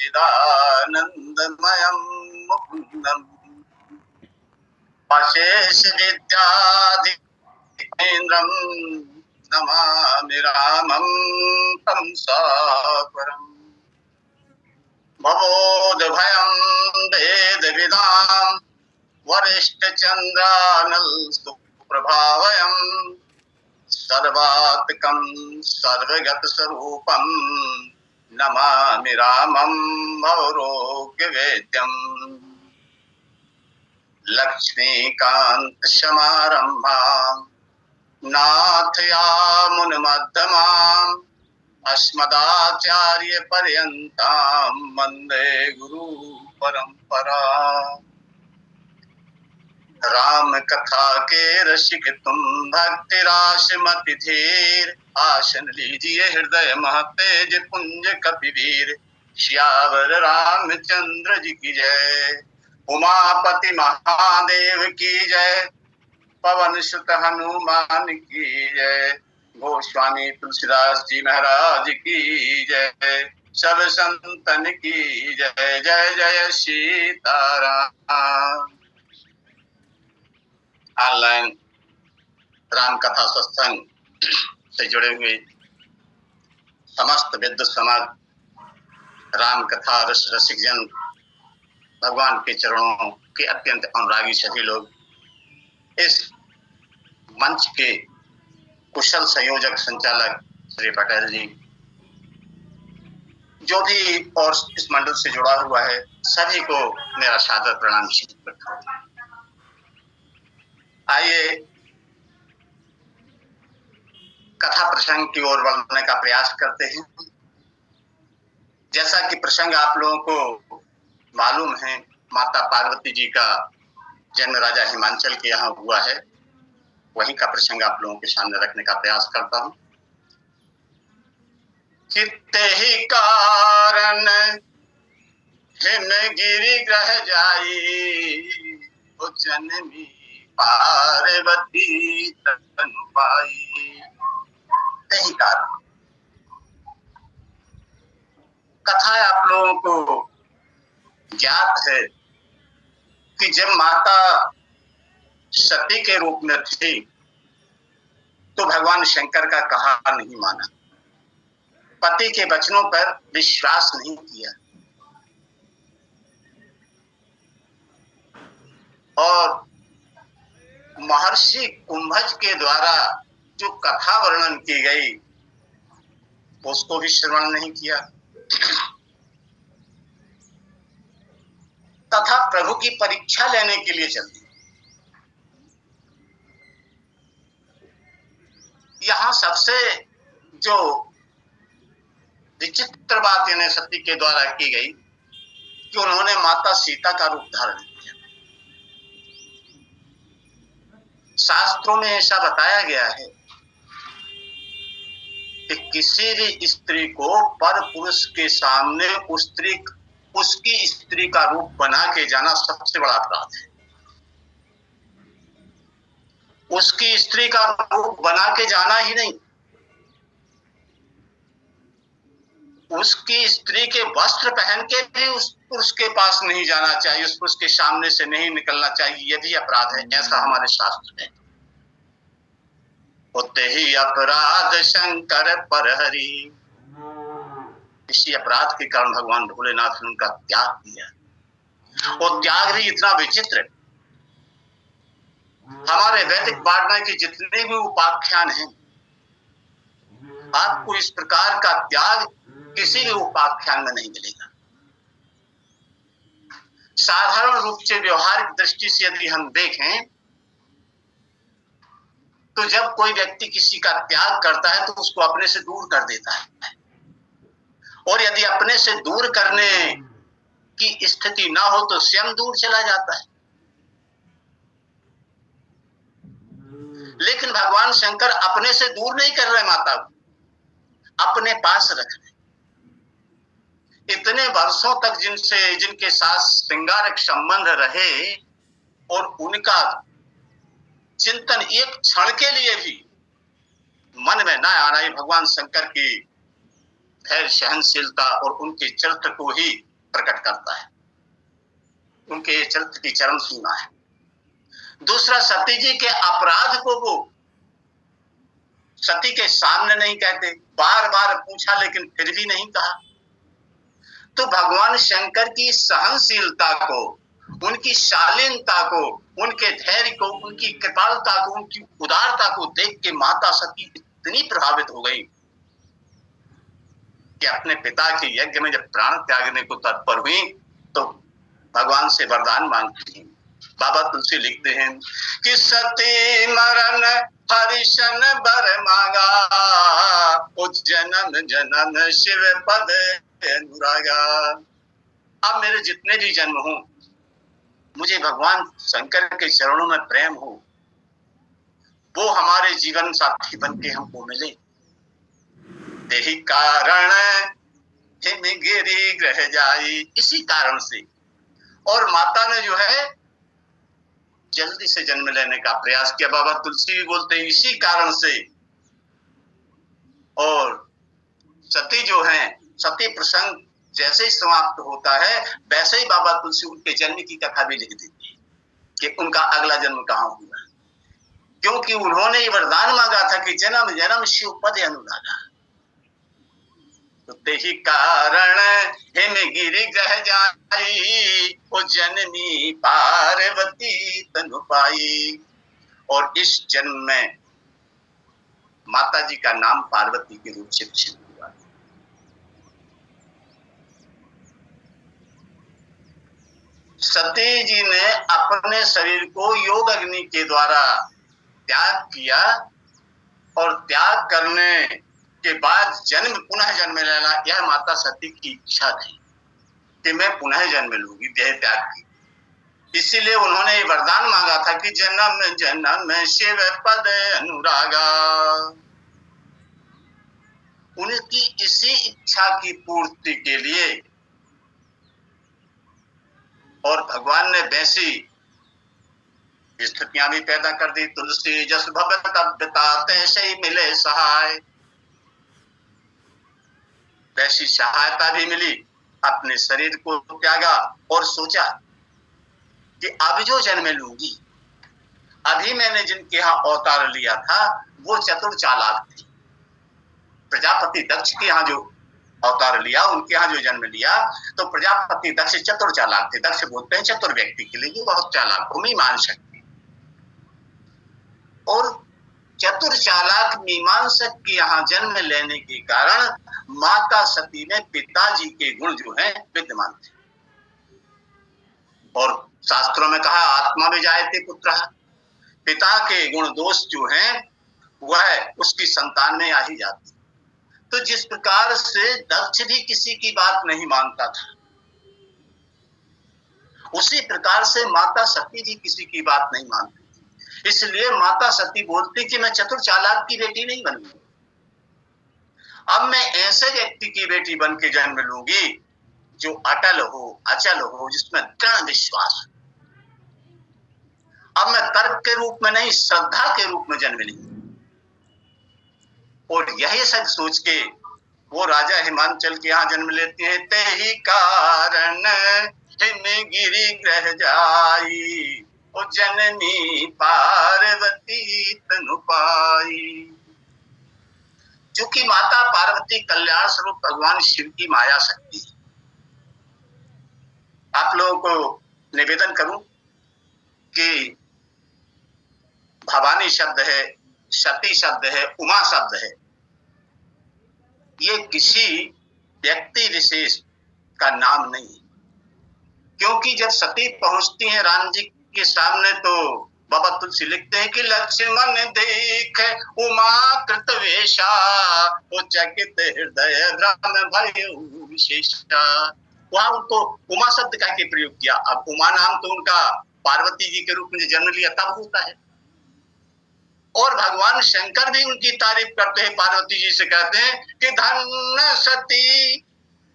सच्चिदानंदमयं मुकुंदम् अशेष विद्याधीन्द्रं नमामि रामं कंसापरम् भवोदभयं वेदविदां वरिष्ठचन्द्रानल सुप्रभावयम् सर्वात्मकं सर्वगतस्वरूपं नमामि रामं भवरोग्यवेद्यम् लक्ष्मीकान्तसमारम्भां नाथयामुनमध्यमाम् अस्मदाचार्यपर्यन्तां वन्दे गुरुपरम्पराम्। राम कथा के रसिक तुम भक्ति राशमति धीर आसन लीजिए हृदय महतेज पुंज कपिवीर श्यावर रामचंद्र जी की जय उमापति महादेव की जय पवन सुत हनुमान की जय गोस्वामी तुलसीदास जी महाराज की जय सब संतन की जय जय जय सीताराम। ऑनलाइन राम कथा सत्संग से जुड़े हुए समस्त विद्वत समाज, राम कथा रसिक जन, भगवान के चरणों के अत्यंत अनुरागी सभी लोग, इस मंच के कुशल संयोजक संचालक श्री पटेल जी, जो भी और इस मंडल से जुड़ा हुआ है, सभी को मेरा सादर प्रणाम। आइए कथा प्रसंग की ओर बढ़ने का प्रयास करते हैं। जैसा कि प्रसंग आप लोगों को मालूम है, माता पार्वती जी का जन्म राजा हिमांचल के यहाँ हुआ है। वहीं का प्रसंग आप लोगों के सामने रखने का प्रयास करता हूँ। कित्ते ही कारण हिमगिरि ग्रह जाई, जनमी पार्वती तनु पाई। यही कारण कथा आप लोगों को ज्ञात है कि जब माता सती के रूप में थी तो भगवान शंकर का कहा नहीं माना, पति के वचनों पर विश्वास नहीं किया और महर्षि कुंभज के द्वारा जो कथा वर्णन की गई उसको भी श्रवण नहीं किया तथा प्रभु की परीक्षा लेने के लिए चल दी। यहाँ सबसे जो विचित्र बात इन्हें सती के द्वारा की गई कि उन्होंने माता सीता का रूप धारण किया। शास्त्रों में ऐसा बताया गया है कि किसी भी स्त्री को पर पुरुष के सामने उसकी स्त्री का रूप बना के जाना सबसे बड़ा अपराध है। उसकी स्त्री का रूप बना के जाना ही नहीं, उसकी स्त्री के वस्त्र पहन के भी उस पुरुष के पास नहीं जाना चाहिए, उस पुरुष के सामने से नहीं निकलना चाहिए। यह भी अपराध है, ऐसा हमारे शास्त्र में। होते ही अपराध शंकर पर हरि, इसी अपराध के कारण भगवान भोलेनाथ ने उनका त्याग किया। और त्याग भी इतना विचित्र है। हमारे वैदिक वाङ्मय के जितने भी उपाख्यान हैं, आपको इस प्रकार का त्याग किसी भी उपाख्यान में नहीं मिलेगा। साधारण रूप से व्यवहारिक दृष्टि से यदि हम देखें तो जब कोई व्यक्ति किसी का त्याग करता है तो उसको अपने से दूर कर देता है, और यदि अपने से दूर करने की स्थिति ना हो तो स्वयं दूर चला जाता है। लेकिन भगवान शंकर अपने से दूर नहीं कर रहे माता को, अपने पास रख रहे। इतने वर्षों तक जिनके साथ श्रृंगारक संबंध रहे और उनका चिंतन एक क्षण के लिए भी मन में न आना, भगवान शंकर की धैर्य सहनशीलता और उनके चरित्र को ही प्रकट करता है, उनके चरित्र की चरम सीमा है। दूसरा, सती जी के अपराध को वो सती के सामने नहीं कहते, बार बार पूछा लेकिन फिर भी नहीं कहा। तो भगवान शंकर की सहनशीलता को, उनकी शालीनता को, उनके धैर्य को, उनकी कृपालुता को, उनकी उदारता को देख के माता सती इतनी प्रभावित हो गई कि अपने पिता के यज्ञ में जब प्राण त्यागने को तत्पर हुई तो भगवान से वरदान मांगती हैं। बाबा तुलसी लिखते हैं कि सती मरण हरिशन बर मांगा, उस जन्म जन्म शिव पद अनुरागा। अब मेरे जितने भी जन्म हो, मुझे भगवान शंकर के चरणों में प्रेम हो, वो हमारे जीवन साथी बन के हमको मिले। यही कारण हिम गिरी ग्रह जाई, इसी कारण से। और माता ने जो है जल्दी से जन्म लेने का प्रयास किया। बाबा तुलसी भी बोलते हैं इसी कारण से। और सती जो है, सती प्रसंग जैसे ही समाप्त होता है वैसे ही बाबा तुलसी उनके जन्म की कथा भी लिख देती है कि उनका अगला जन्म कहाँ हुआ, क्योंकि उन्होंने ये वरदान मांगा था कि जन्म जन्म शिव पद अनुरागा। तो तेहि कारण हिम गिरि ग्रह जाई, ओ जननी पार्वती तनु पाई। और इस जन्म में माता जी का नाम पार्वती के रूप से प्रसिद्ध हुआ। सती जी ने अपने शरीर को योग अग्नि के द्वारा त्याग किया और त्याग करने के बाद जन्म पुनः जन्म लेना, यह माता सती की इच्छा थी कि मैं पुनः जन्म लूंगी देह त्याग की। इसीलिए उन्होंने ये वरदान मांगा था कि जन्म जन्म शिव पद अनुरागा। उनकी इसी इच्छा की पूर्ति के लिए और भगवान ने वैसी स्थितियां भी पैदा कर दी। तुलसी जस भगत बिताते से ही मिले सहाय, वैसी सहायता भी मिली। अपने शरीर को त्यागा और सोचा कि अब जो जन्म लूंगी, अभी मैंने जिनके यहाँ अवतार लिया था वो चतुर चालाक थे। प्रजापति दक्ष के यहाँ जो अवतार लिया, उनके यहाँ जो जन्म लिया, तो प्रजापति दक्ष चतुर चालाक थे। दक्ष बोलते हैं चतुर व्यक्ति के लिए जो बहुत चालाक हो, मीमांसक। और चतुर चालाक मीमांसक के यहाँ जन्म लेने के कारण माता सती में पिताजी के गुण जो हैं विद्यमान थे। और शास्त्रों में कहा आत्मा में जायते पुत्रः, पिता के गुण दोष जो हैं वह उसकी संतान में आ ही जाती। तो जिस प्रकार से दक्ष भी किसी की बात नहीं मानता था, उसी प्रकार से माता सती भी किसी की बात नहीं मानती थी। इसलिए माता सती बोलती कि मैं चतुर चालाक की बेटी नहीं बनूंगी, अब मैं ऐसे व्यक्ति की बेटी बन के जन्म लूंगी जो अटल हो, अचल हो, जिसमें दृढ़ विश्वास हो। अब मैं तर्क के रूप में नहीं, श्रद्धा के रूप में जन्म ली। और यही सच सोच के वो राजा हिमांचल के यहाँ जन्म लेते हैं। ते ही कारण हिम गिरि ग्रह जाई, ओ जननी पार्वती तनु पाई। चूंकि माता पार्वती कल्याण स्वरूप भगवान शिव की माया शक्ति है। आप लोगों को निवेदन करूं कि भवानी शब्द है, सती शब्द है, उमा शब्द है, ये किसी व्यक्ति विशेष का नाम नहीं है। क्योंकि जब सती पहुंचती हैं राम जी के सामने तो बाबा तुलसी लिखते हैं कि लक्ष्मण देख उमा कृत वेशा, वो चकित हृदय राम भय विशेषा। वहां उनको उमा शब्द का के प्रयोग किया। अब उमा नाम तो उनका पार्वती जी के रूप में जन्म लिया तब होता है। और भगवान शंकर भी उनकी तारीफ करते हैं, पार्वती जी से कहते हैं कि धन्य सती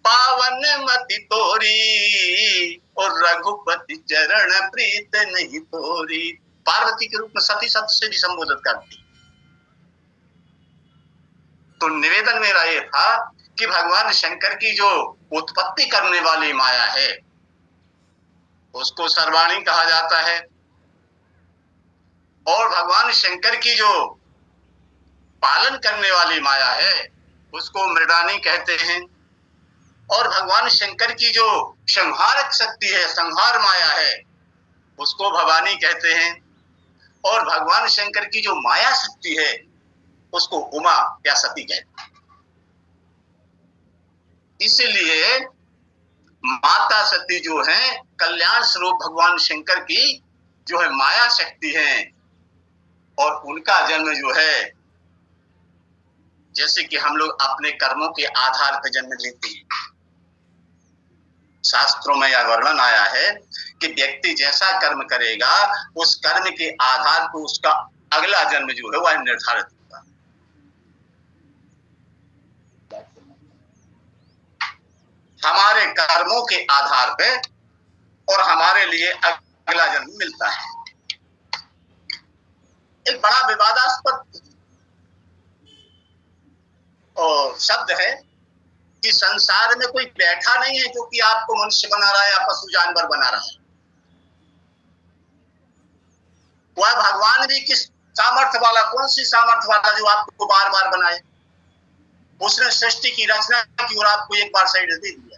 पावन मति तोरी, और रघुपति चरण प्रीत नहीं तोरी। पार्वती के रूप में सती शब्द से भी संबोधित करती। तो निवेदन मेरा ये था कि भगवान शंकर की जो उत्पत्ति करने वाली माया है उसको सर्वाणी कहा जाता है, और भगवान शंकर की जो पालन करने वाली माया है उसको मृडानी कहते हैं, और भगवान शंकर की जो संहारक शक्ति है, संहार माया है, उसको भवानी कहते हैं, और भगवान शंकर की जो माया शक्ति है उसको उमा या सती कहते हैं। इसलिए माता सती जो है कल्याण स्वरूप भगवान शंकर की जो है माया शक्ति है, और उनका जन्म जो है जैसे कि हम लोग अपने कर्मों के आधार पर जन्म लेते हैं। शास्त्रों में यह वर्णन आया है कि व्यक्ति जैसा कर्म करेगा उस कर्म के आधार पर उसका अगला जन्म जो है वह निर्धारित होगा। हमारे कर्मों के आधार पे और हमारे लिए अगला जन्म मिलता है। एक बड़ा विवादास्पद शब्द है कि संसार में कोई बैठा नहीं है जो कि आपको मनुष्य बना रहा है या पशु जानवर बना रहा है। वह भगवान भी किस सामर्थ्य वाला, कौन सी सामर्थ्य वाला जो आपको बार बार बनाए। उसने सृष्टि की रचना की और आपको एक बार शरीर दे दिया।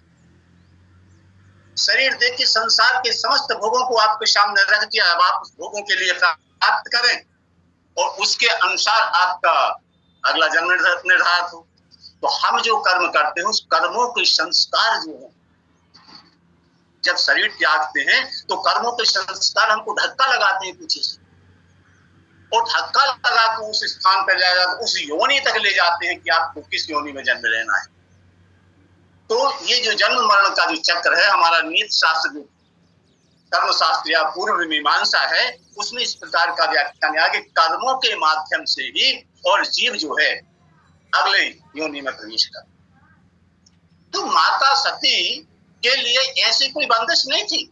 शरीर दे के संसार के समस्त भोगों को आपके सामने रख दिया। अब आप उस भोगों के लिए प्राप्त करें और उसके अनुसार आपका अगला जन्म निर्धारित हो। तो हम जो कर्म करते हैं उस कर्मों के संस्कार जो है, जब शरीर त्यागते हैं तो कर्मों के संस्कार हमको धक्का लगाते हैं पीछे से, और धक्का लगा के उस स्थान पर ले जाते, उस योनि तक ले जाते हैं कि आपको किस योनि में जन्म लेना है। तो ये जो जन्म मरण का जो चक्र है, हमारा नीति शास्त्र जो कर्म शास्त्र या पूर्व मीमांसा है उसमें इस प्रकार का व्याख्यान है कि कर्मों के माध्यम से ही और जीव जो है अगले योनि में प्रवेश कर। तो माता सती के लिए ऐसी कोई बंदिश नहीं थी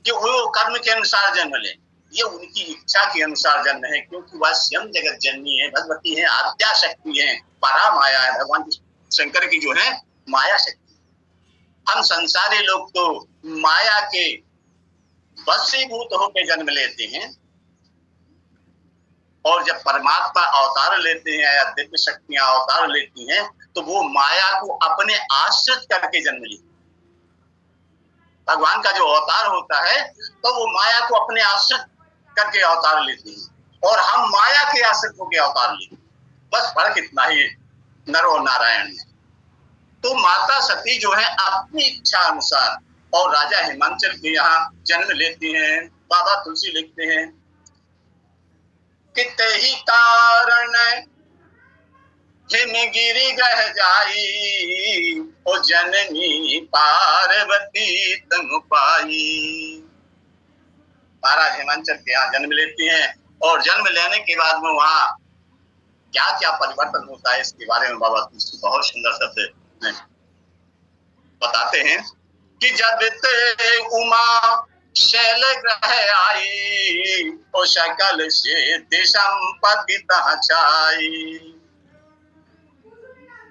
कि वो कर्म के अनुसार जन्म ले। ये उनकी इच्छा के अनुसार जन्म है, क्योंकि वह स्वयं जगत जननी है, भगवती है, आद्या शक्ति है, परा माया है, भगवान शंकर की जो है माया शक्ति। हम संसारी लोग तो माया के वशीभूत होकर जन्म लेते हैं, और जब परमात्मा अवतार लेते हैं या दिव्य शक्तियां अवतार लेती हैं तो वो माया को अपने आश्रित करके जन्म लेती है। भगवान का जो अवतार होता है तो वो माया को अपने आश्रित करके अवतार लेती है, और हम माया के आश्रित होकर अवतार लेते हैं। बस फर्क इतना ही नर और नारायण में। तो माता सती जो है अपनी इच्छा अनुसार और राजा हिमांचल के यहाँ जन्म लेती हैं। बाबा तुलसी लिखते हैं कि तेहि कारण हिमगिरि ग्रह जाई, ओ जननी पार्वती तनु पाई। महाराज हिमांचल के यहाँ जन्म लेती हैं, और जन्म लेने के बाद में वहाँ क्या क्या परिवर्तन होता है इसके बारे में बाबा तुलसी बहुत सुंदर शब्द बताते हैं कि जब ते उमा शैल ग्रह आई, ओ सकल से संपत्ति छाई।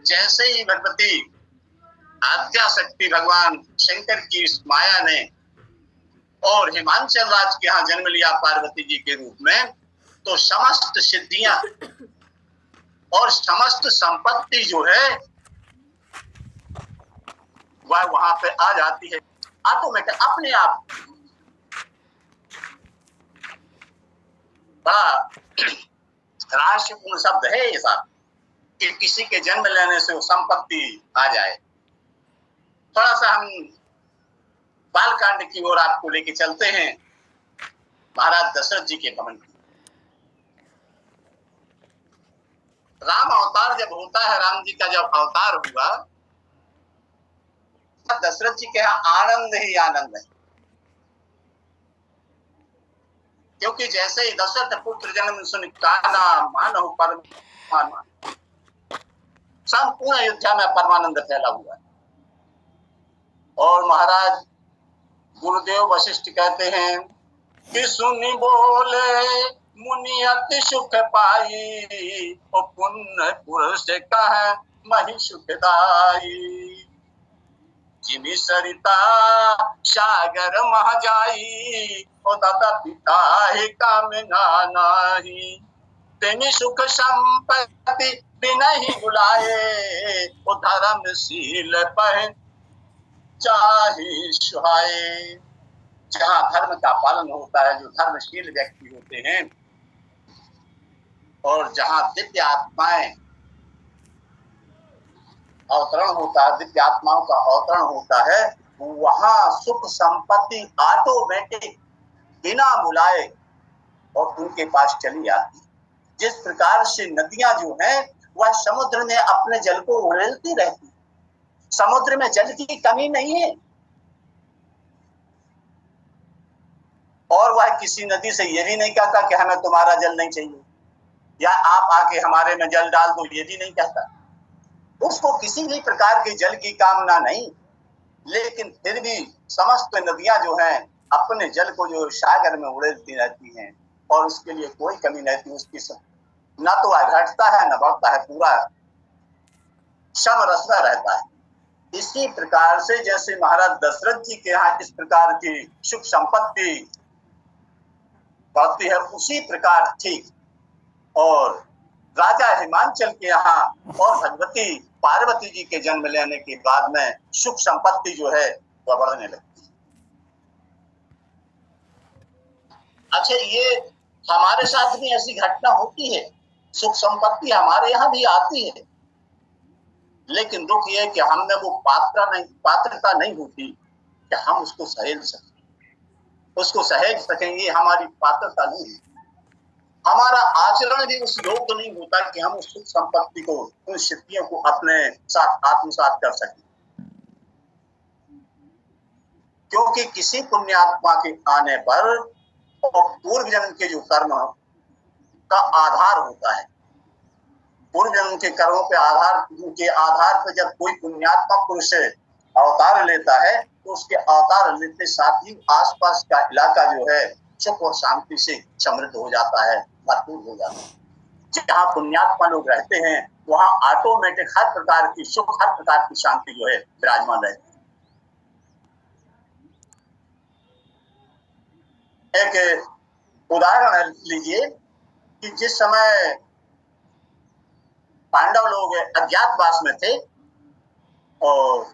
जैसे ही भगवती आद्या शक्ति भगवान शंकर की इस माया ने और हिमांचल राज के यहाँ जन्म लिया पार्वती जी के रूप में, तो समस्त सिद्धियां और समस्त संपत्ति जो है वह वहां पे आ जाती है ऑटोमेटिक अपने आप। बड़ा रहस्यपूर्ण शब्द है ये सब कि किसी के जन्म लेने से वो संपत्ति आ जाए। थोड़ा सा हम बालकांड की ओर आपको लेके चलते हैं, महाराज दशरथ जी के भवन की। राम अवतार जब होता है, राम जी का जब अवतार हुआ, दशरथ जी के यहाँ आनंद ही आनंद है। क्योंकि जैसे ही दशरथ पुत्र जन्म सुन काना मानहु परमान, संपूर्ण अयोध्या में परमानंद फैला हुआ है। और महाराज गुरुदेव वशिष्ठ कहते हैं कि सुनी बोले मुनि अति सुख पाई, ओ पुण्य पुरुष कह मही सुखदाई। जिमि सरिता सागर मह जाई, ओ दादा पिता है कामना नाही। तेनि सुख संपत्ति बिनहि बुलाए, ओ धर्मशील पह चाहे सुहाए। जहाँ धर्म का पालन होता है, जो धर्मशील व्यक्ति होते हैं, और जहाँ दिव्य आत्माएं अवतरण होता है, दिव्य आत्माओं का अवतरण होता है, वहां सुख संपत्ति ऑटोमेटिक बिना बुलाए और उनके पास चली आती। जिस प्रकार से नदियां जो हैं वह समुद्र में अपने जल को उड़ेलती रहती, समुद्र में जल की कमी नहीं है, और वह किसी नदी से ये भी नहीं कहता कि हमें तुम्हारा जल नहीं चाहिए, या आप आके हमारे में जल डाल दो, ये भी नहीं कहता। उसको किसी भी प्रकार के जल की कामना नहीं, लेकिन फिर भी समस्त नदियां जो हैं अपने जल को जो सागर में उड़ेलती रहती हैं, और उसके लिए कोई कमी नहीं थी उसकी। न तो वह घटता है न बढ़ता है, पूरा समरसता रहता है। इसी प्रकार से जैसे महाराज दशरथ जी के यहाँ इस प्रकार की सुख संपत्ति बढ़ती है, उसी प्रकार ठीक और राजा हिमांचल के यहाँ और भगवती पार्वती जी के जन्म लेने के बाद में सुख संपत्ति जो है वह बढ़ने लगती है। अच्छा, ये हमारे साथ भी ऐसी घटना होती है, सुख संपत्ति हमारे यहाँ भी आती है, लेकिन दुख ये कि हमने वो पात्रता नहीं होती कि हम उसको सहेज सकें, उसको सहेज सकेंगे, हमारी पात्रता नहीं है। हमारा आचरण भी उस योग्य नहीं होता कि हम उस सुख संपत्ति को, उन सिद्धियों को अपने साथ आत्मसात कर सकें, क्योंकि किसी पुण्यात्मा के आने पर और पूर्व जन्म के जो कर्म का आधार होता है, पूर्व जन्म के कर्मों के आधार पर जब कोई पुण्यात्मा पुरुष अवतार लेता है, तो उसके अवतार लेते साथ ही आसपास का इलाका जो है सुख और शांति से समृद्ध हो जाता है, भरपूर हो जाता है। जहाँ पुण्यात्मा लोग रहते हैं वहाँ ऑटोमेटिक हर प्रकार की सुख, हर प्रकार की शांति जो है विराजमान रहती है। एक उदाहरण लीजिए कि जिस समय पांडव लोग अज्ञातवास में थे और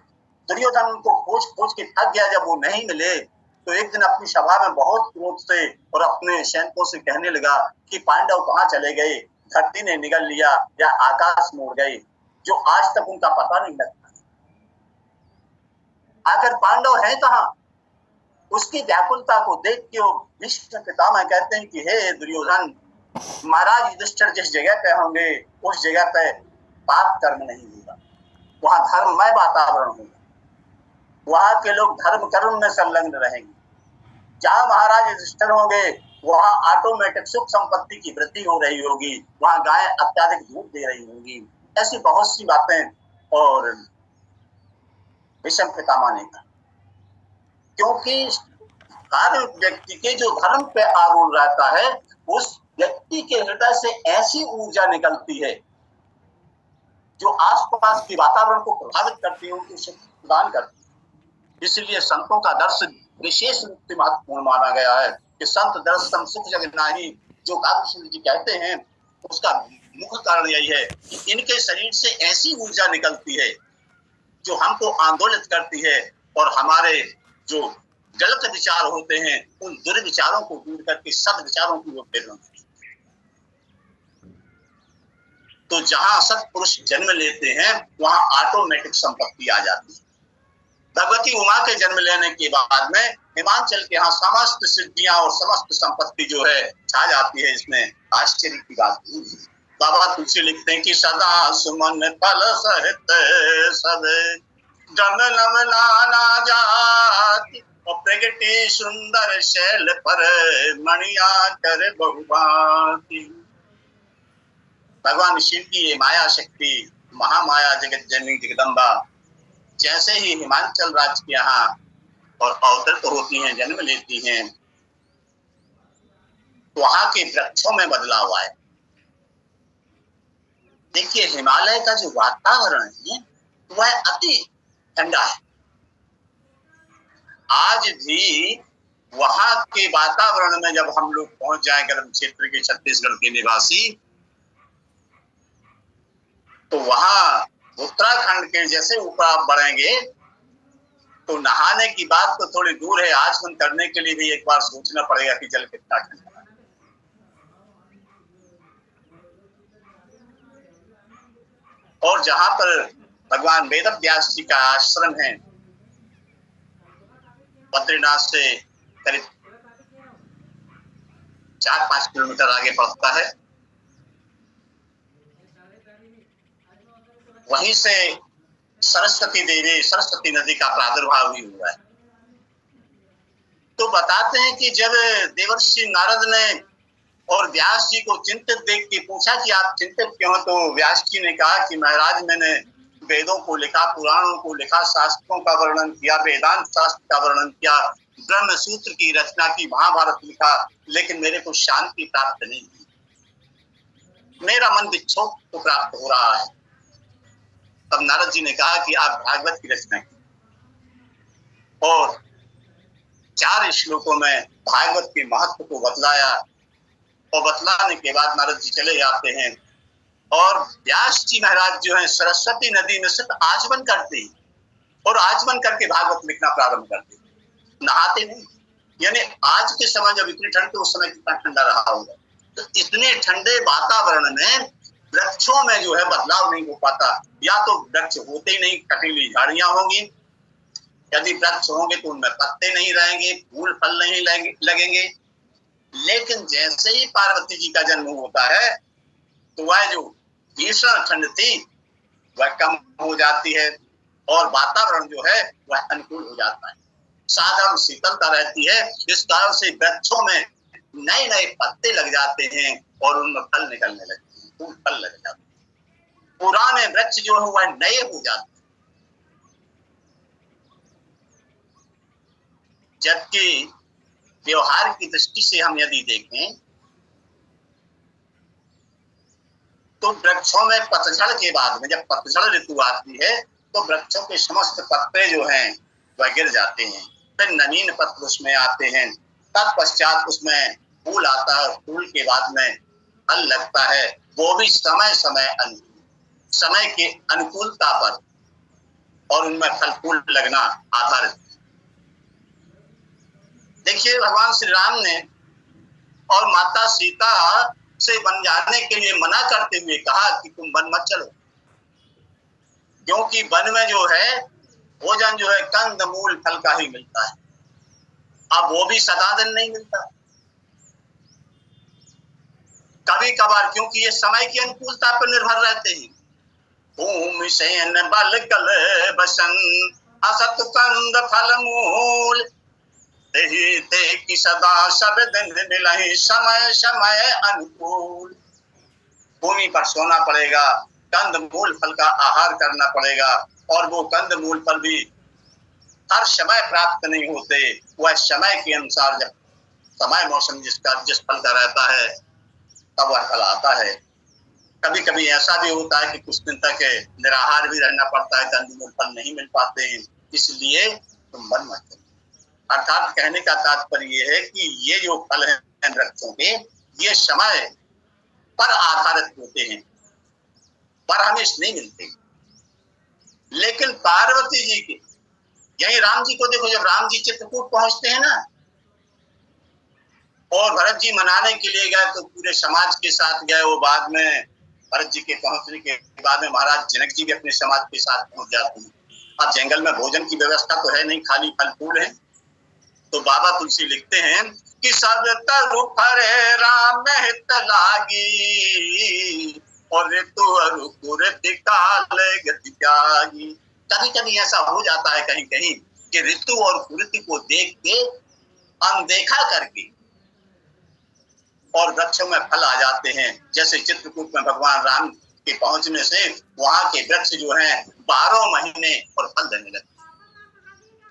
दुर्योधन उनको खोज के थक गया, जब वो नहीं मिले तो एक दिन अपनी सभा में बहुत क्रोध से और अपने सैनिकों से कहने लगा कि पांडव कहाँ चले गए, धरती ने निगल लिया या आकाश में उड़ गए, जो आज तक उनका पता नहीं लगता। आखिर पांडव है कहाँ? उसकी व्याकुलता को देख के वो भीष्म पितामह कहते हैं कि हे दुर्योधन, महाराज युधिष्ठिर जिस जगह पे होंगे उस जगह पे पाप कर्म नहीं होगा, वहां धर्ममय वातावरण होगा, वहां के लोग धर्म कर्म में संलग्न रहेंगे। जहां महाराज युधिष्ठिर होंगे वहां ऑटोमेटिक सुख संपत्ति की वृद्धि हो रही होगी, वहां गायें अत्याधिक दूध दे रही होंगी। ऐसी बहुत सी बातें और भीष्म पितामह ने कहा, क्योंकि हर व्यक्ति के जो धर्म पे आरूढ़ रहता है उस व्यक्ति के हृदय से ऐसी ऊर्जा निकलती है जो आसपास के वातावरण को प्रभावित करती है, उनको सुख प्रदान करती है। इसलिए संतों का दर्शन विशेष रूप से महत्वपूर्ण माना गया है कि संत दर्शन सुख जग नाही, जो काव्य जी कहते हैं, उसका मुख्य कारण यही है कि इनके शरीर से ऐसी ऊर्जा निकलती है जो हमको आंदोलित करती है और हमारे जो गलत विचार होते हैं उन दुर्विचारों को दूर करके सद विचारों की ओर प्रेरणा देती है। तो जहां सत्पुरुष जन्म लेते हैं वहां ऑटोमेटिक संपत्ति आ जाती है। भगवती उमा के जन्म लेने के बाद में हिमांचल के यहाँ समस्त सिद्धियां और समस्त संपत्ति जो है छा जाती है। इसमें आश्चर्य की बात नहीं है। बाबा तुलसी लिखते हैं कि सदा सुमन फल सहित सब जन नव नाना जाति, और प्रगति सुंदर शैल पर मणिया कर बहुभांति। भगवान शिव की ये माया शक्ति, महामाया जगत जननी जगदम्बा जैसे ही हिमांचल राज्य के यहाँ और अवतरित होती हैं, जन्म लेती हैं, वहां के वृक्षों में बदलाव आए। देखिए, हिमालय का जो वातावरण है वह अति ठंडा है। आज भी वहां के वातावरण में जब हम लोग पहुंच जाए, गर्म क्षेत्र के छत्तीसगढ़ के निवासी, तो वहां उत्तराखंड के जैसे ऊपर आप बढ़ेंगे तो नहाने की बात तो थोड़ी दूर है, आचमन करने के लिए भी एक बार सोचना पड़ेगा कि जल कितना ठंडा है। और जहां पर भगवान वेद व्यास जी का आश्रम है, बद्रीनाथ से करीब 4-5 किलोमीटर आगे पड़ता है, वहीं से सरस्वती नदी का प्रादुर्भाव भी हुआ है। तो बताते हैं कि जब देवर्षि नारद ने और व्यास जी को चिंतित देख के पूछा कि आप चिंतित क्यों, तो व्यास जी ने कहा कि महाराज, मैंने वेदों को लिखा, पुराणों को लिखा, शास्त्रों का वर्णन किया, वेदांत शास्त्र का वर्णन किया, ब्रह्म सूत्र की रचना की, महाभारत लिखा, लेकिन मेरे को शांति प्राप्त नहीं हुई। मेरा मन विक्षोभ को प्राप्त हो रहा है। तब नारद जी ने कहा कि आप भागवत की रचना की, और 4 श्लोकों में भागवत के महत्व को बतलाया, और बतलाने के बाद नारद जी चले जाते हैं। और व्यास जी महाराज जो है सरस्वती नदी में सिर्फ आचमन करते हैं, और आचमन करके भागवत लिखना प्रारंभ करते हैं, नहाते नहीं। यानी आज के समय जब इतनी ठंड, तो उस समय कितना ठंडा रहा होगा। तो इतने ठंडे वातावरण में वृक्षों में जो है बदलाव नहीं हो पाता, या तो वृक्ष होते ही नहीं, कटीली झाड़ियां होंगी, यदि वृक्ष होंगे तो उनमें पत्ते नहीं रहेंगे, फूल फल नहीं लगेंगे। लेकिन जैसे ही पार्वती जी का जन्म होता है, तो वह जो भीषण ठंड थी वह कम हो जाती है, और वातावरण जो है वह अनुकूल हो जाता है, साधारण शीतलता रहती है। इस कारण से वृक्षों में नए नए पत्ते लग जाते हैं, और उनमें फल निकलने लगते हैं, फूल फल लग जाते हैं। पुराने वृक्ष जो है वह नए हो जाते हैं। जबकि व्यवहार की दृष्टि से हम यदि देखें, तो वृक्षों में पतझड़ के बाद में, जब पतझड़ ऋतु आती है, तो वृक्षों के समस्त पत्ते जो हैं वह गिर जाते हैं, फिर नवीन पत्र उसमें आते हैं, तत्पश्चात उसमें फूल आता है, फूल के बाद में फल लगता है, वो भी समय के अनुकूलता पर, और उनमें फल फूल लगना आधारित। देखिए, भगवान श्री राम ने और माता सीता से वन जाने के लिए मना करते हुए कहा कि तुम वन मत चलो, क्योंकि वन में जो है भोजन जो है कंद मूल फल का ही मिलता है। अब वो भी सदा दिन नहीं मिलता, कभी कभार, क्योंकि ये समय की अनुकूलता पर निर्भर रहते हैं। भूमि सेन बल कल बसन असत कंद फल मूल, ते की सदा सब दिन मिलहि समय समय अनुकूल। भूमि पर सोना पड़ेगा, कंद मूल फल का आहार करना पड़ेगा, और वो कंद मूल फल भी हर समय प्राप्त नहीं होते। वह समय के अनुसार, जब समय मौसम जिस फल का रहता है, तब वह फल आता है। कभी कभी ऐसा भी होता है कि कुछ दिन तक निराहार भी रहना पड़ता है, कंद मूल फल नहीं मिल पाते हैं, इसलिए तुम वन मत चलो। अर्थात कहने का तात्पर्य ये है कि ये जो फल हैं वृक्षों के, ये समय पर आधारित होते हैं, पर हमें नहीं मिलते। लेकिन पार्वती जी के, यही राम जी को देखो, जब राम जी चित्रकूट पहुंचते हैं ना, और भरत जी मनाने के लिए गए, तो पूरे समाज के साथ गए। वो बाद में भरत जी के पहुंचने के बाद में महाराज जनक जी भी अपने समाज के साथ पहुंच जाते हैं। अब जंगल में भोजन की व्यवस्था तो है नहीं, खाली फल फूल है। तो बाबा तुलसी लिखते हैं कि सब तरु फरे राम हित लागी, और ऋतु कुरति काल गति त्यागी। कभी कभी ऐसा हो जाता है कहीं कहीं कि ऋतु और कुरति को देख के, अनदेखा करके, और वृक्षों में फल आ जाते हैं। जैसे चित्रकूट में भगवान राम के पहुंचने से वहां के वृक्ष जो हैं 12 महीने और फल देने लगे।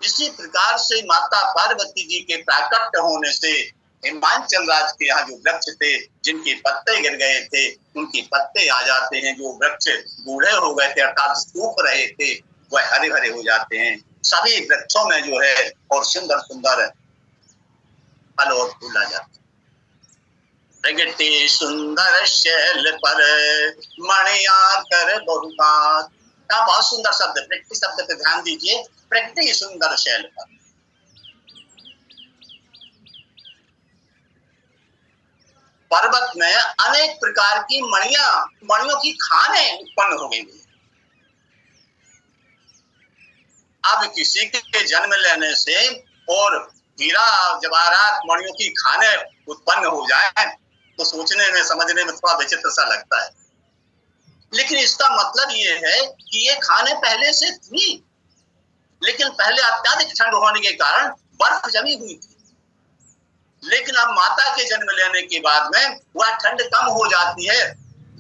इसी प्रकार से माता पार्वती जी के प्राकट्य होने से हिमांचल राज्य के यहाँ जो वृक्ष थे, जिनके पत्ते गिर गए थे, उनके पत्ते आ जाते हैं। जो वृक्ष बूढ़े हो गए थे अर्थात सूख रहे थे, वह हरे भरे हो जाते हैं। सभी वृक्षों में जो है और सुंदर सुंदर फल और फूल आ जाते हैं। प्रगति सुंदर शैल पर मणिया कर बहुबात। का बहुत सुंदर शब्द, प्रकृति शब्द पे ध्यान दीजिए। प्रकृति सुंदर शैल पर, पर्वत में अनेक प्रकार की मणियों की खानें उत्पन्न हो गई। अब किसी के जन्म लेने से और हीरा जवाहरात मणियों की खानें उत्पन्न हो जाए तो सोचने में समझने में थोड़ा विचित्र सा लगता है, लेकिन इसका मतलब ये है कि ये खानें पहले से थी, लेकिन पहले अत्यधिक ठंड होने के कारण बर्फ जमी हुई थी। लेकिन अब माता के जन्म लेने के बाद में वह ठंड कम हो जाती है,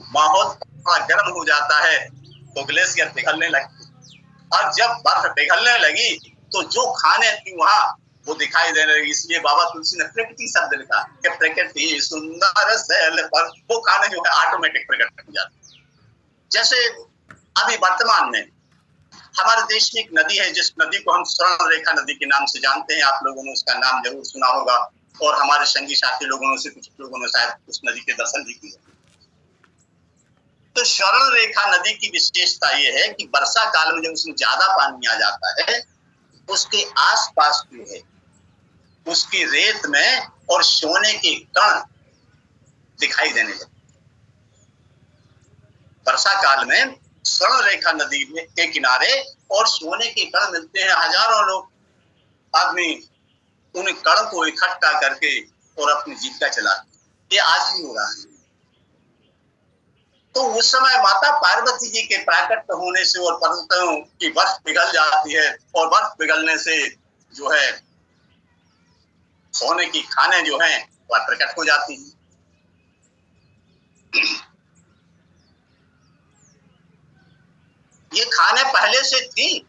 माहौल थोड़ा गर्म हो जाता है, तो ग्लेशियर पिघलने लगती। और जब बर्फ पिघलने लगी तो जो खाने थी वहां वो दिखाई देने लगी। इसलिए बाबा तुलसी ने प्रकृति शब्द लिखा कि प्रकृति सुंदर शैल पर, वो खाने जो है ऑटोमेटिक प्रकट हो जाती। जैसे अभी वर्तमान में हमारे देश में एक नदी है, जिस नदी को हम स्वर्ण रेखा नदी के नाम से जानते हैं। आप लोगों ने उसका नाम जरूर सुना होगा और हमारे संगी साथी लोगों से कुछ लोगों ने शायद उस नदी के दर्शन भी किए। तो स्वर्ण रेखा नदी की विशेषता यह है कि वर्षा काल में जब उसमें ज्यादा पानी आ जाता है, उसके आसपास जो है उसकी रेत में और सोने के कण दिखाई देने लगते। वर्षा काल में स्वर्ण रेखा नदी के किनारे और सोने के कण मिलते हैं। हजारों लोग आदमी उन कण को इकट्ठा करके और अपनी जीविका चलाते। ये आज भी हो रहा है। तो उस समय माता पार्वती जी के प्राकट्य होने से और पर्वतों की बर्फ पिघल जाती है और बर्फ पिघलने से जो है सोने की खाने जो हैं वह प्रकट हो जाती हैं। ये खाने पहले से थी,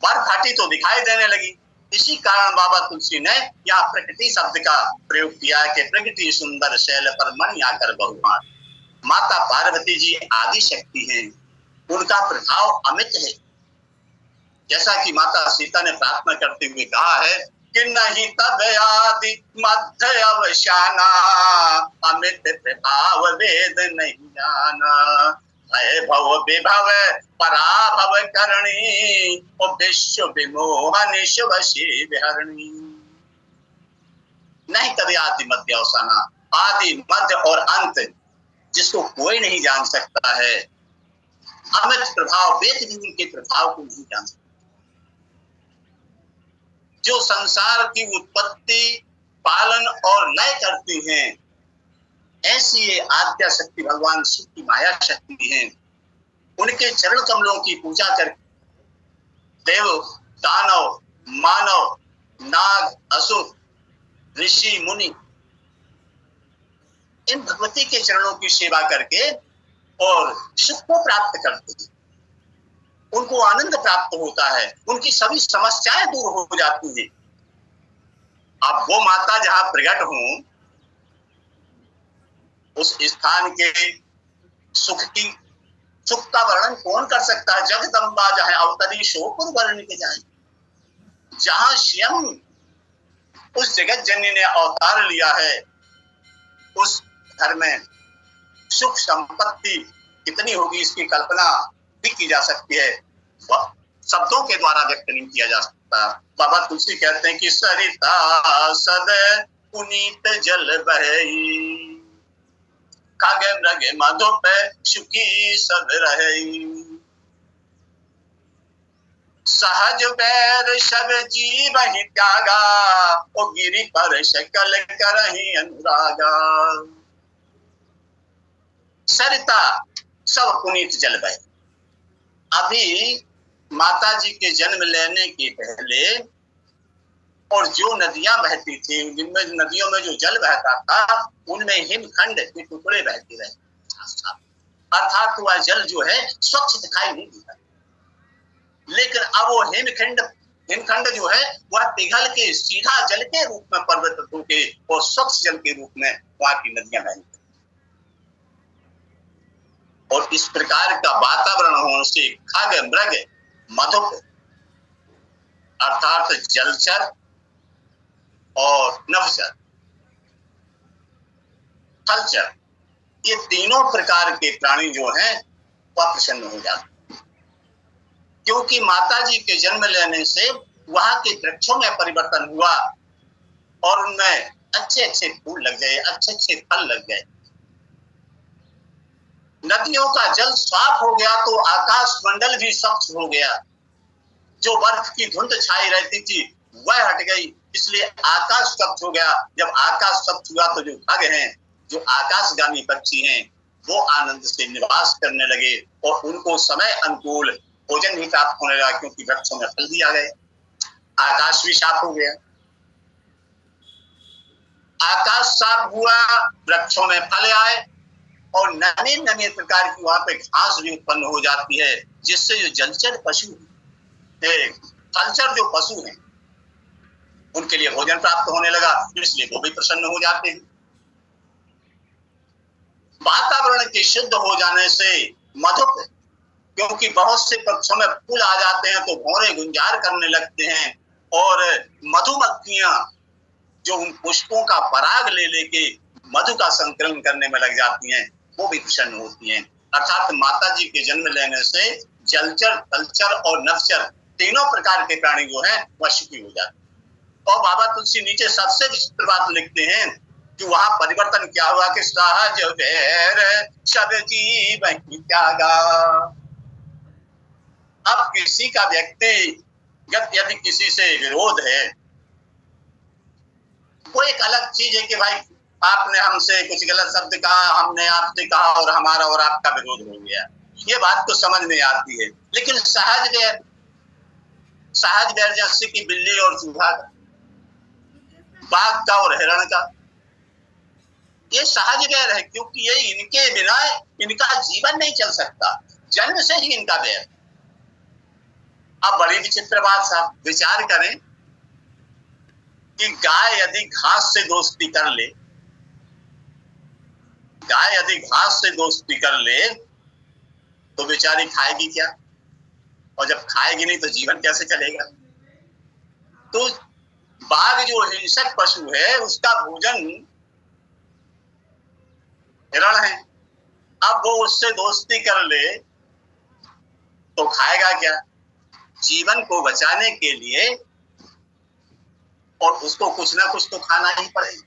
बर्फ हटी तो दिखाई देने लगी। इसी कारण बाबा तुलसी ने यहाँ प्रकृति शब्द का प्रयोग किया कि प्रकृति सुंदर शैल पर मणि आकर बहुमान। माता पार्वती जी आदि शक्ति हैं, उनका प्रभाव अमित है। जैसा कि माता सीता ने प्रार्थना करते हुए कहा है कि नहीं तब आदि मध्य अवसाना, अमित प्रभाव वेद नहीं जाना। भव विभव पराभव करणी और विश्व विमोहन शुभ शिव हरणी। नहीं कभी आदि मध्य अवसाना, आदि मध्य और अंत जिसको कोई नहीं जान सकता है। अमित प्रभाव, वेद भी उनके प्रभाव को नहीं जान सकता। जो संसार की उत्पत्ति पालन और लय करती हैं, ऐसी ये आद्या शक्ति भगवान शिव की माया शक्ति हैं। उनके चरण कमलों की पूजा करके देव, दानव, मानव, नाग, असुर, ऋषि, मुनि इन भगवती के चरणों की सेवा करके और सुख को प्राप्त करते हैं। उनको आनंद प्राप्त होता है, उनकी सभी समस्याएं दूर हो जाती हैं। अब वो माता जहां प्रकट हों, उस स्थान के सुख का वर्णन कौन कर सकता है। जगदम्बा जहां अवतरी शोपुर वर्ण के जाए, जहां स्वयं उस जगत जननी ने अवतार लिया है, उस घर में सुख संपत्ति कितनी होगी इसकी कल्पना भी की जा सकती है, शब्दों के द्वारा व्यक्त नहीं किया जा सकता। बाबा तुलसी कहते हैं कि सरिता सद पुनीत जल बहई, खागे मृगे मधु पे सुखी सब रही। सहज बैर सब जीव ही त्यागा, ओ गिरि पर शकल करही अनुरागा। सरिता सब पुनीत जल बहे। अभी माता जी के जन्म लेने के पहले और जो नदियां बहती थी, जिनमें नदियों में जो जल बहता था, उनमें हिमखंड के टुकड़े बहते रहे, अर्थात वह जल जो है स्वच्छ दिखाई नहीं देता। लेकिन अब वो हिमखंड हिमखंड जो है वह पिघल के सीधा जल के रूप में परिवर्तित होके और स्वच्छ जल के रूप में वहां की नदियां बहती। और इस प्रकार का वातावरण होने से खग मृग मधुप अर्थात जलचर और नभचर थलचर, ये तीनों प्रकार के प्राणी जो हैं वह प्रसन्न हो जाते, क्योंकि माता जी के जन्म लेने से वहां के वृक्षों में परिवर्तन हुआ और उनमें अच्छे अच्छे फूल लग गए, अच्छे अच्छे फल लग गए। नदियों का जल साफ हो गया तो आकाश मंडल भी स्वच्छ हो गया। जो बर्फ की धुंध छाई रहती थी वह हट गई, इसलिए आकाश स्वच्छ हो गया। जब आकाश स्वच्छ हुआ तो जो खग हैं, जो आकाशगामी पक्षी हैं, वो आनंद से निवास करने लगे और उनको समय अनुकूल भोजन भी प्राप्त होने लगा, क्योंकि वृक्षों में फल दिया गए, आकाश भी साफ हो गया। आकाश साफ हुआ, वृक्षों में फल आए और नए नए प्रकार की वहां पे घास भी उत्पन्न हो जाती है, जिससे जो जलचर पशु थलचर जो पशु हैं उनके लिए भोजन प्राप्त होने लगा, इसलिए वो भी प्रसन्न हो जाते हैं। वातावरण के शुद्ध हो जाने से मधुप, क्योंकि बहुत से पक्षों में फूल आ जाते हैं तो भौरे गुंजार करने लगते हैं और मधुमक्खियां जो उन पुष्पों का पराग ले लेके मधु का संकलन करने में लग जाती हैं, वो भी प्रसन्न होती हैं। अर्थात माता जी के जन्म लेने से जलचर, थलचर और नभचर तीनों प्रकार के प्राणी जो हैं वह सुखी हो जाते हैं। और बाबा तुलसी नीचे सबसे विचित्र बात लिखते हैं कि वहां परिवर्तन क्या हुआ कि सहज वैर सब जीव त्यागा। अब किसी का व्यक्तिगत यदि किसी से विरोध है, वो एक अलग चीज है कि भाई आपने हमसे कुछ गलत शब्द कहा, हमने आपसे कहा और हमारा और आपका विरोध हो गया, ये बात तो समझ में आती है। लेकिन सहज वैर जैसे कि बिल्ली और चूहा का, बाघ का और हिरण का, ये सहज वैर है, क्योंकि ये इनके बिना इनका जीवन नहीं चल सकता, जन्म से ही इनका वैर। अब बड़ी विचित्र बात साहब, विचार करें कि गाय यदि घास से दोस्ती कर ले, गाय यदि घास से दोस्ती कर ले तो बेचारी खाएगी क्या, और जब खाएगी नहीं तो जीवन कैसे चलेगा। तो बाघ जो हिंसक पशु है उसका भोजन हिरण है, अब वो उससे दोस्ती कर ले तो खाएगा क्या। जीवन को बचाने के लिए और उसको कुछ ना कुछ तो खाना ही पड़ेगा,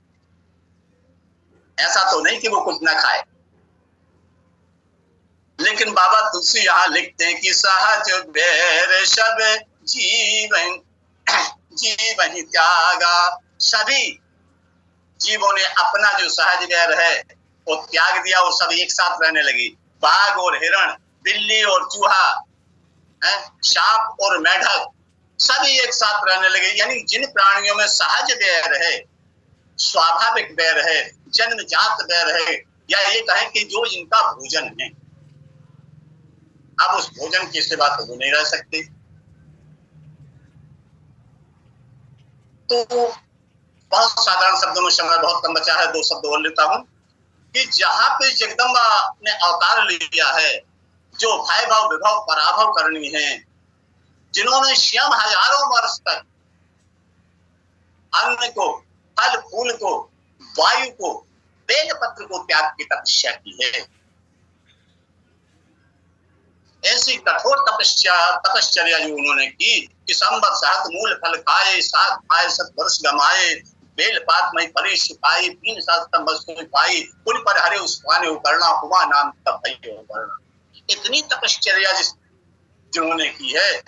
ऐसा तो नहीं कि वो कुछ ना खाए। लेकिन बाबा तुलसी यहाँ लिखते हैं कि सहज वैर सब जीवन त्यागा। सभी जीवों ने अपना जो सहज वैर है वो त्याग दिया और सब एक साथ रहने लगी। बाघ और हिरण, बिल्ली और चूहा, सांप और मेढक, सभी एक साथ रहने लगे। यानी जिन प्राणियों में सहज वैर है, स्वाभाविक वैर है, जन्मजात वैर है, या ये कहें कि जो इनका भोजन है, अब उस भोजन के सिवा तो वो नहीं रह सकते। तो बहुत साधारण शब्दों में, समय बहुत कम बचा है, 2 शब्द और लेता हूं कि जहां पे जगदम्बा ने अवतार लिया है, जो भय भाव विभव पराभव करनी है, जिन्होंने स्वयं हजारों वर्ष तक अन्न को, फल फूल को, वायु को, बेल पत्र को त्याग की तपस्या की है, ऐसी कठोर तपश्चर्या जो उन्होंने की कि संवत सहत मूल फल खाए, सात खाए 7 वर्ष गमाए, बेल पात में परी सुखाई, 3 सहस्त्र पाई, पुल पर हरे उसने करना हुआ नाम तब भई करना। इतनी तपश्चर्या जिन्होंने की है,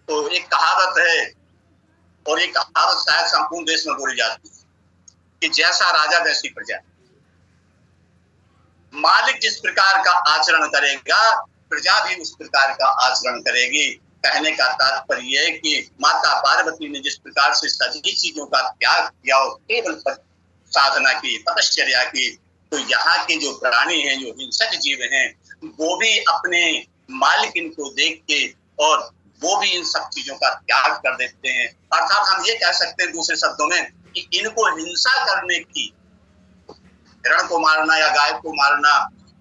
तो एक कहावत है, और ये कहावत शायद संपूर्ण देश में बोली जाती है कि जैसा राजा वैसी प्रजा। मालिक जिस प्रकार का आचरण करेगा, प्रजा भी उस प्रकार का आचरण करेगी। कहने का तात्पर्य है कि माता पार्वती ने जिस प्रकार से सभी चीजों का त्याग किया और केवल साधना की, तपश्चर्या की, तो यहाँ के जो प्राणी हैं, जो हिंसक जीव हैं, वो भी अपने मालिक इनको देख के और वो भी इन सब चीजों का त्याग कर देते हैं। अर्थात हम ये कह सकते हैं दूसरे शब्दों में कि इनको हिंसा करने की, हिरण को मारना या गाय को मारना,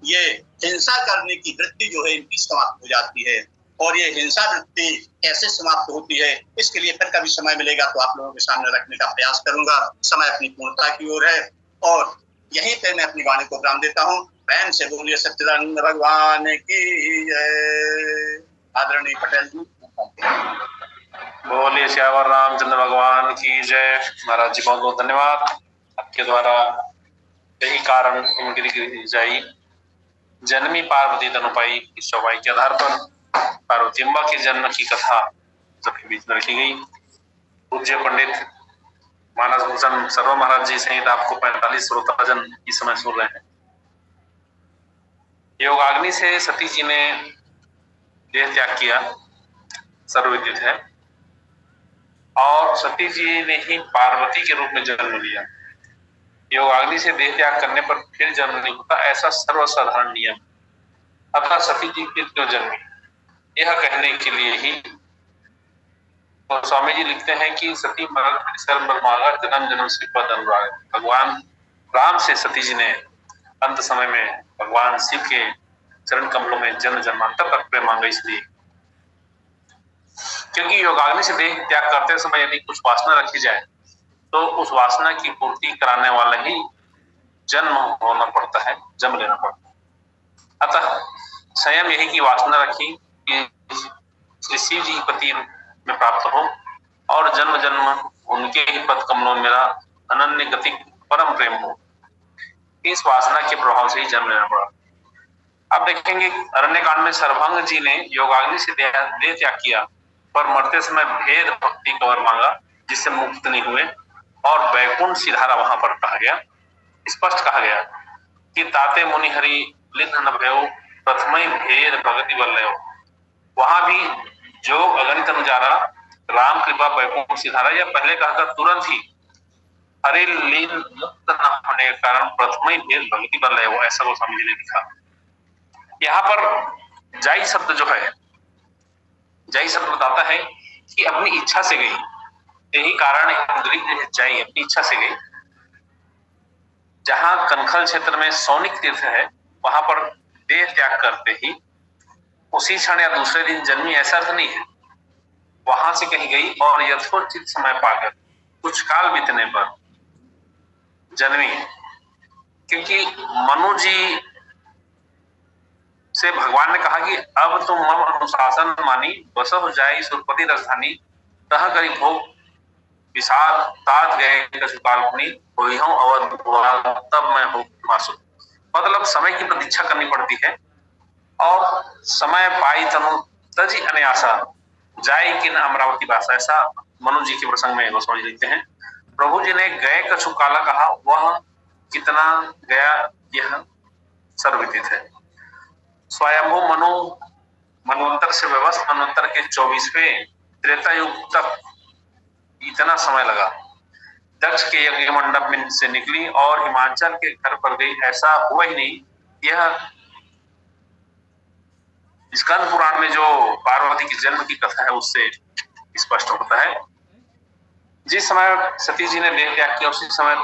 ये हिंसा करने की वृत्ति जो है इनकी समाप्त हो जाती है। और ये हिंसा वृत्ति कैसे समाप्त होती है, इसके लिए फिर कभी समय मिलेगा तो आप लोगों के सामने रखने का प्रयास करूंगा। समय अपनी पूर्णता की ओर है और यहीं पे मैं अपनी वाणी को विराम देता हूँ। बहन से बोलिए सच्चिदानंद भगवान की जय। आदरणीय पटेल जी बोलिए श्यावर रामचंद्र भगवान की जय। महाराज जी बहुत बहुत धन्यवाद। आपके द्वारा यही कारण हिमगिरी जाई जन्मी पार्वती तनुपाई की चौपाई के आधार पर पार्वती अम्बा के जन्म की कथा सबके बीच में रखी गई। पूज्य पंडित मानस भूषण सर्व महाराज जी सहित आपको 45 श्रोताजन इस समय सुन रहे हैं। योगाग्नि से सती जी ने देह त्याग किया, सर्वविदित है, और सती जी ने ही पार्वती के रूप में जन्म लिया। योगाग्नि से देह त्याग करने पर फिर जन्म नहीं होता, ऐसा सर्वसाधारण नियम। अतः सती जी फिर क्यों जन्मी, यह कहने के लिए ही तो स्वामी जी लिखते हैं कि सती मरण मांगा जन्म जन्म से पद अनुराग। भगवान राम से सती जी ने अंत समय में भगवान शिव के चरण कमलों में जन्म जन्मांतर तक प्रेम मांगा, इसलिए क्योंकि योगाग्नि से देह त्याग करते समय यदि कुछ वासना रखी जाए तो उस वासना की पूर्ति कराने वाला ही जन्म होना पड़ता है, जन्म लेना पड़ता है। अतः स्वयं यही की वासना रखी कि श्री शिव जी पति में प्राप्त हो और जन्म जन्म उनके ही पद कमलों में मेरा अनन्य गति परम प्रेम हो। इस वासना के प्रभाव से ही जन्म लेना पड़ा। अब देखेंगे अरण्य कांड में सर्वभंग जी ने योगाग्नि से देह त्याग किया पर मरते समय भेद भक्ति का वर मांगा, जिससे मुक्त नहीं हुए और वैकुंठ सिधारा वहां पर कहा गया, स्पष्ट कहा गया कि ताते मुनि हरि लिंग न भयो प्रथमई भेद भगति बल्लयो। वहां भी जोग अगणित अनुजारा राम कृपा वैकुंठ सिधारा, या पहले कहकर तुरंत ही हरि लीन मुक्त न होने के कारण प्रथमई भेद भगति बल्लयो, ऐसा वो स्वामी जी ने लिखा। यहाँ पर जाई शब्द जो है, जाई शब्द बताता है कि अपनी इच्छा से गई, यही कारण जाई अपनी इच्छा से गई। जहां कनखल क्षेत्र में सौनिक तीर्थ है वहां पर देह त्याग करते ही उसी क्षण या दूसरे दिन जन्मी, ऐसा अर्थ नहीं है। वहां से कहीं गई और यथोचित समय पाकर कुछ काल बीतने पर जन्मी, क्योंकि मनु जी से भगवान ने कहा कि अब तुम मम अनुशासन मानी बसव जाई सुरपति राजधानी तह करी भोग विशाल तात गए कशुकाल्पनी होई हूं अवध तब मैं हो मासु। मतलब समय की प्रतीक्षा करनी पड़ती है और समय पाई तनु तजी अनयासा जाए कि न अमरावती भाषा, ऐसा मनु जी के प्रसंग में गोस्वामी लिखते हैं। प्रभु जी ने गए कछु काला कहा, वह कितना गया यह सर्वविदित है। स्वयंभू मनु मनवंतर से व्यवस्थ मनवंतर के 24वें त्रेता युग तक इतना समय लगा। दक्ष के यज्ञ मंडप में से निकली और हिमाचल के घर पर गई, ऐसा हुआ ही नहीं। यह स्कंद पुराण में जो पार्वती की जन्म की कथा है उससे स्पष्ट होता है। जिस समय सती जी ने देह त्याग किया उसी समय